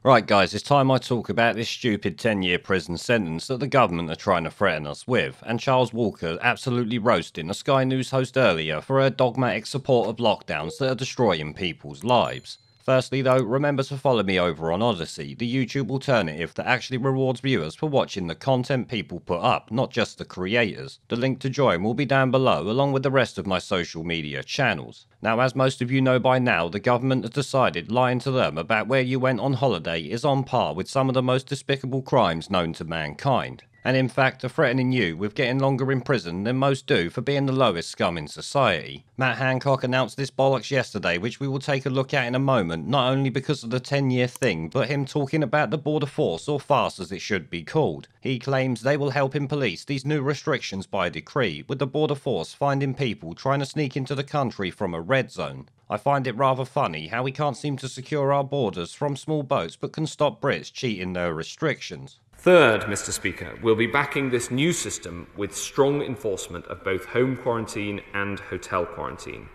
Right guys, it's time I talk about this stupid 10-year prison sentence that the government are trying to threaten us with, and Charles Walker absolutely roasting a Sky News host earlier for her dogmatic support of lockdowns that are destroying people's lives. Firstly though, remember to follow me over on Odyssey, the YouTube alternative that actually rewards viewers for watching the content people put up, not just the creators. The link to join will be down below along with the rest of my social media channels. Now, as most of you know by now, the government has decided lying to them about where you went on holiday is on par with some of the most despicable crimes known to mankind. And in fact are threatening you with getting longer in prison than most do for being the lowest scum in society. Matt Hancock announced this bollocks yesterday, which we will take a look at in a moment, not only because of the 10-year thing, but him talking about the border force, or FARS as it should be called. He claims they will help him police these new restrictions by decree, with the border force finding people trying to sneak into the country from a red zone. I find it rather funny how we can't seem to secure our borders from small boats but can stop Brits cheating their restrictions. Third, Mr. Speaker, we'll be backing this new system with strong enforcement of both home quarantine and hotel quarantine.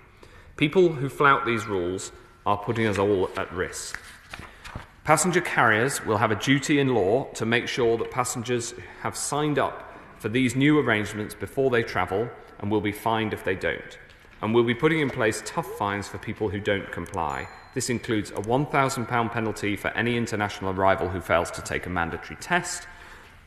People who flout these rules are putting us all at risk. Passenger carriers will have a duty in law to make sure that passengers have signed up for these new arrangements before they travel and will be fined if they don't. And we'll be putting in place tough fines for people who don't comply. This includes a £1,000 penalty for any international arrival who fails to take a mandatory test,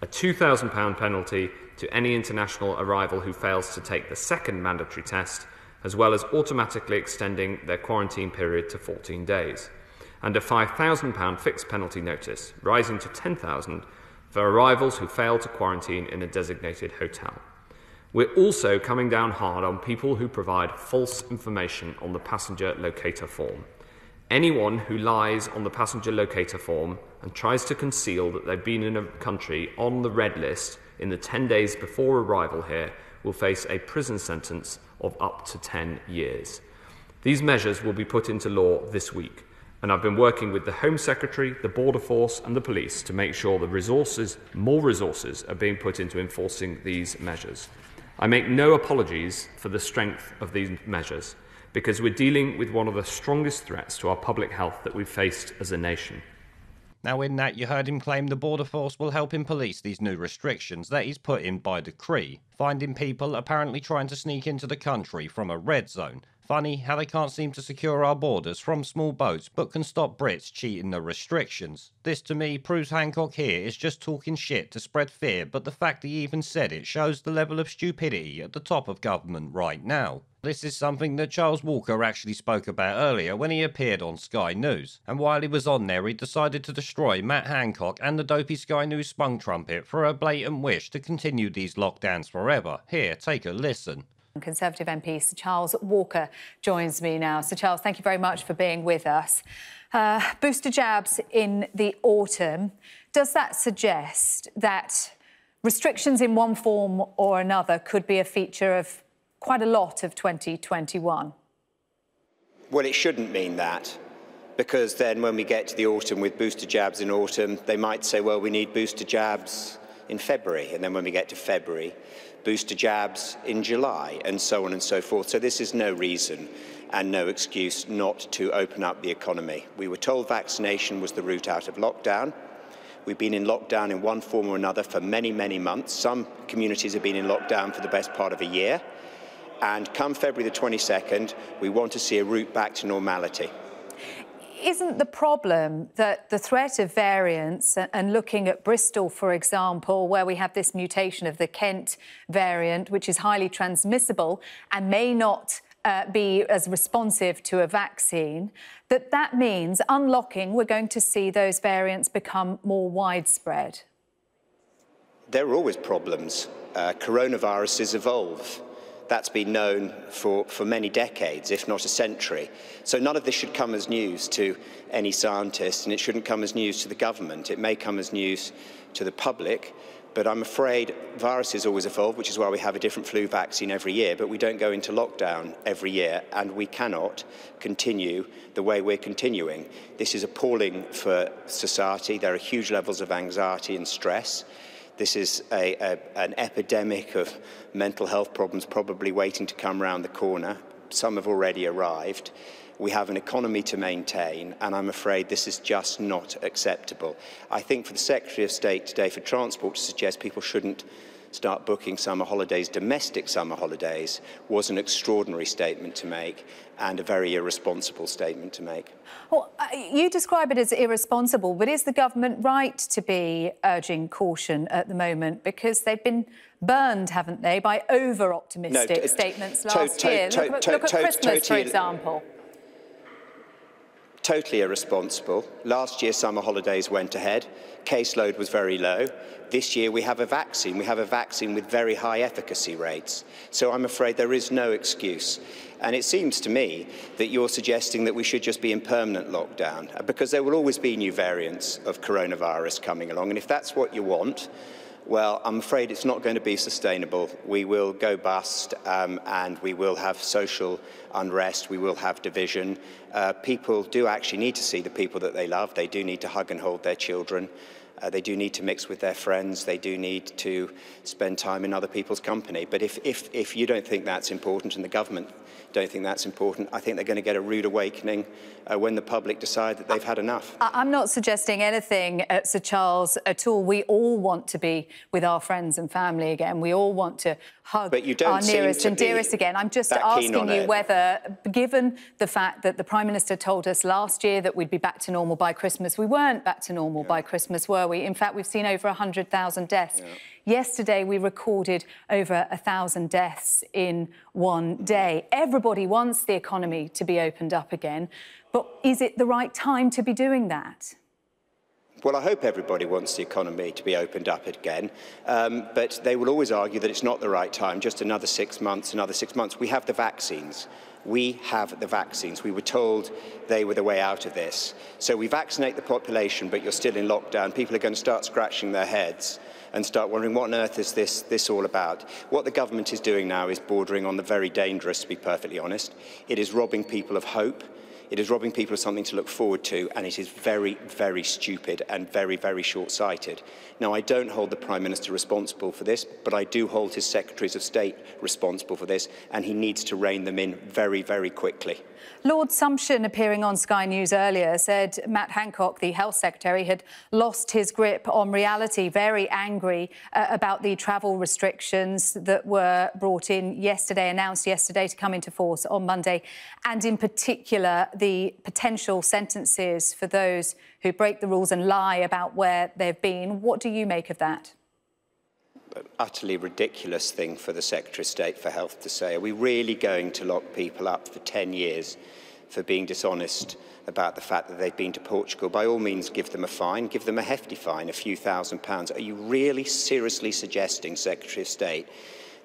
a £2,000 penalty to any international arrival who fails to take the second mandatory test, as well as automatically extending their quarantine period to 14 days, and a £5,000 fixed penalty notice, rising to £10,000 for arrivals who fail to quarantine in a designated hotel. We're also coming down hard on people who provide false information on the passenger locator form. Anyone who lies on the passenger locator form and tries to conceal that they've been in a country on the red list in the 10 days before arrival here will face a prison sentence of up to 10 years. These measures will be put into law this week, and I've been working with the Home Secretary, the Border Force and the police to make sure more resources are being put into enforcing these measures. I make no apologies for the strength of these measures, because we're dealing with one of the strongest threats to our public health that we've faced as a nation. Now in that you heard him claim the border force will help him police these new restrictions that he's put in by decree, finding people apparently trying to sneak into the country from a red zone. Funny how they can't seem to secure our borders from small boats but can stop Brits cheating the restrictions. This to me proves Hancock here is just talking shit to spread fear, but the fact he even said it shows the level of stupidity at the top of government right now. This is something that Charles Walker actually spoke about earlier when he appeared on Sky News, and while he was on there he decided to destroy Matt Hancock and the dopey Sky News spunk trumpet for a blatant wish to continue these lockdowns forever. Here, take a listen. Conservative MP Sir Charles Walker joins me now. Sir Charles, thank you very much for being with us. Booster jabs in the autumn. Does that suggest that restrictions in one form or another could be a feature of quite a lot of 2021? Well, it shouldn't mean that, because then when we get to the autumn with booster jabs in autumn, they might say, well, we need booster jabs in February, and then when we get to February, booster jabs in July, and so on and so forth. So this is no reason and no excuse not to open up the economy. We were told vaccination was the route out of lockdown. We've been in lockdown in one form or another for many, many months. Some communities have been in lockdown for the best part of a year. And come February the 22nd, we want to see a route back to normality. Isn't the problem that the threat of variants, and looking at Bristol, for example, where we have this mutation of the Kent variant, which is highly transmissible and may not be as responsive to a vaccine, that means unlocking, we're going to see those variants become more widespread? There are always problems. Coronaviruses evolve. That's been known for many decades, if not a century. So none of this should come as news to any scientist, and it shouldn't come as news to the government. It may come as news to the public, but I'm afraid viruses always evolve, which is why we have a different flu vaccine every year, but we don't go into lockdown every year, and we cannot continue the way we're continuing. This is appalling for society. There are huge levels of anxiety and stress. This is an epidemic of mental health problems probably waiting to come round the corner. Some have already arrived. We have an economy to maintain, and I'm afraid this is just not acceptable. I think for the Secretary of State today for Transport to suggest people shouldn't start booking summer holidays, domestic summer holidays, was an extraordinary statement to make and a very irresponsible statement to make. Well, you describe it as irresponsible, but is the government right to be urging caution at the moment? Because they've been burned, haven't they, by over-optimistic statements last year. Look at Christmas, for example. Totally irresponsible. Last year, summer holidays went ahead. Caseload was very low. This year, we have a vaccine. We have a vaccine with very high efficacy rates. So I'm afraid there is no excuse. And it seems to me that you're suggesting that we should just be in permanent lockdown, because there will always be new variants of coronavirus coming along. And if that's what you want, well, I'm afraid it's not going to be sustainable. We will go bust, and we will have social unrest. We will have division. People do actually need to see the people that they love. They do need to hug and hold their children. They do need to mix with their friends. They do need to spend time in other people's company. But if you don't think that's important and the government don't think that's important, I think they're going to get a rude awakening when the public decide that they've had enough. I'm not suggesting anything, Sir Charles, at all. We all want to be with our friends and family again. We all want to hug our nearest and dearest again. I'm just asking you whether, given the fact that the Prime Minister told us last year that we'd be back to normal by Christmas, we weren't back to normal by Christmas, were we? In fact, we've seen over 100,000 deaths. Yesterday, we recorded over 1,000 deaths in one day. Everybody wants the economy to be opened up again, but is it the right time to be doing that? Well, I hope everybody wants the economy to be opened up again, but they will always argue that it's not the right time, just another 6 months, another 6 months. We have the vaccines. We have the vaccines. We were told they were the way out of this. So we vaccinate the population, but you're still in lockdown. People are going to start scratching their heads and start wondering, what on earth is this all about? What the government is doing now is bordering on the very dangerous, to be perfectly honest. It is robbing people of hope. It is robbing people of something to look forward to, and it is very, very stupid and very, very short-sighted. Now, I don't hold the Prime Minister responsible for this, but I do hold his Secretaries of State responsible for this, and he needs to rein them in very, very quickly. Lord Sumption, appearing on Sky News earlier, said Matt Hancock, the Health Secretary, had lost his grip on reality, very angry about the travel restrictions that were brought in yesterday, announced yesterday to come into force on Monday, and in particular the potential sentences for those who break the rules and lie about where they've been. What do you make of that? An utterly ridiculous thing for the Secretary of State for Health to say. Are we really going to lock people up for 10 years for being dishonest about the fact that they've been to Portugal? By all means, give them a fine, give them a hefty fine, a few £1,000s. Are you really seriously suggesting, Secretary of State,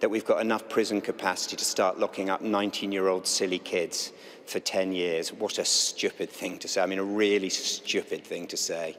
that we've got enough prison capacity to start locking up 19-year-old silly kids for 10 years? What a stupid thing to say. I mean, a really stupid thing to say.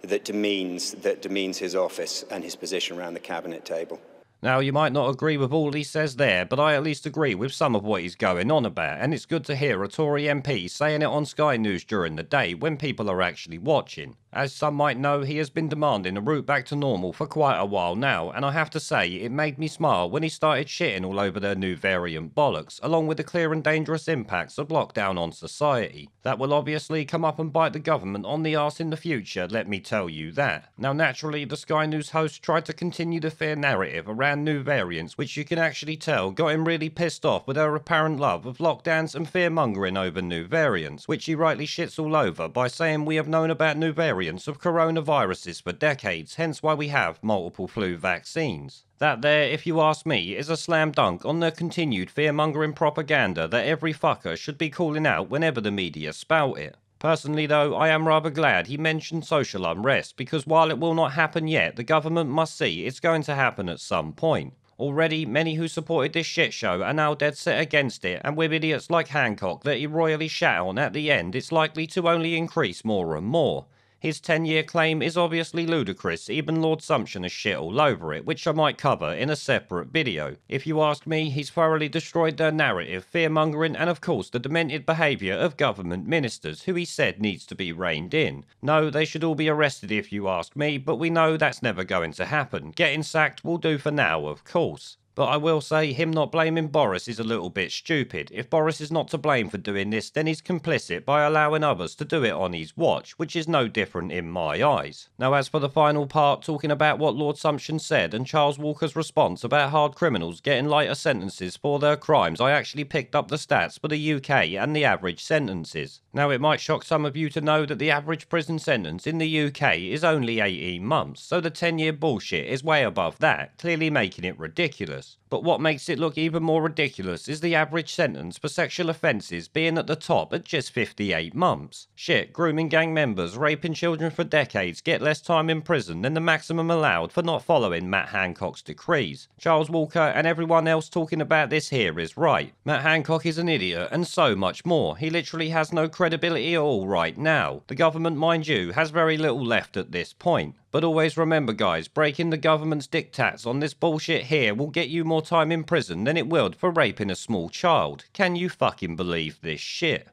That demeans his office and his position around the cabinet table. Now, you might not agree with all he says there, but I at least agree with some of what he's going on about, and it's good to hear a Tory MP saying it on Sky News during the day when people are actually watching. As some might know, he has been demanding a route back to normal for quite a while now, and I have to say, it made me smile when he started shitting all over their new variant bollocks, along with the clear and dangerous impacts of lockdown on society. That will obviously come up and bite the government on the arse in the future, let me tell you that. Now, naturally, the Sky News host tried to continue the fear narrative around new variants, which you can actually tell got him really pissed off with her apparent love of lockdowns and fear-mongering over new variants, which he rightly shits all over by saying we have known about new variants of coronaviruses for decades, hence why we have multiple flu vaccines. That there, if you ask me, is a slam dunk on the continued fear-mongering propaganda that every fucker should be calling out whenever the media spout it. Personally though, I am rather glad he mentioned social unrest, because while it will not happen yet, the government must see it's going to happen at some point. Already, many who supported this shit show are now dead set against it, and with idiots like Hancock that he royally shat on at the end, it's likely to only increase more and more. His 10-year claim is obviously ludicrous, even Lord Sumption has shit all over it, which I might cover in a separate video. If you ask me, he's thoroughly destroyed their narrative, fear-mongering, and of course the demented behaviour of government ministers, who he said needs to be reined in. No, they should all be arrested if you ask me, but we know that's never going to happen. Getting sacked will do for now, of course. But I will say, him not blaming Boris is a little bit stupid. If Boris is not to blame for doing this, then he's complicit by allowing others to do it on his watch, which is no different in my eyes. Now, as for the final part, talking about what Lord Sumption said and Charles Walker's response about hard criminals getting lighter sentences for their crimes, I actually picked up the stats for the UK and the average sentences. Now, it might shock some of you to know that the average prison sentence in the UK is only 18 months, so the 10-year bullshit is way above that, clearly making it ridiculous. But what makes it look even more ridiculous is the average sentence for sexual offences being at the top at just 58 months. Shit, grooming gang members, raping children for decades get less time in prison than the maximum allowed for not following Matt Hancock's decrees. Charles Walker and everyone else talking about this here is right. Matt Hancock is an idiot and so much more. He literally has no credibility at all right now. The government, mind you, has very little left at this point. But always remember guys, breaking the government's diktats on this bullshit here will get you more time in prison than it would for raping a small child. Can you fucking believe this shit?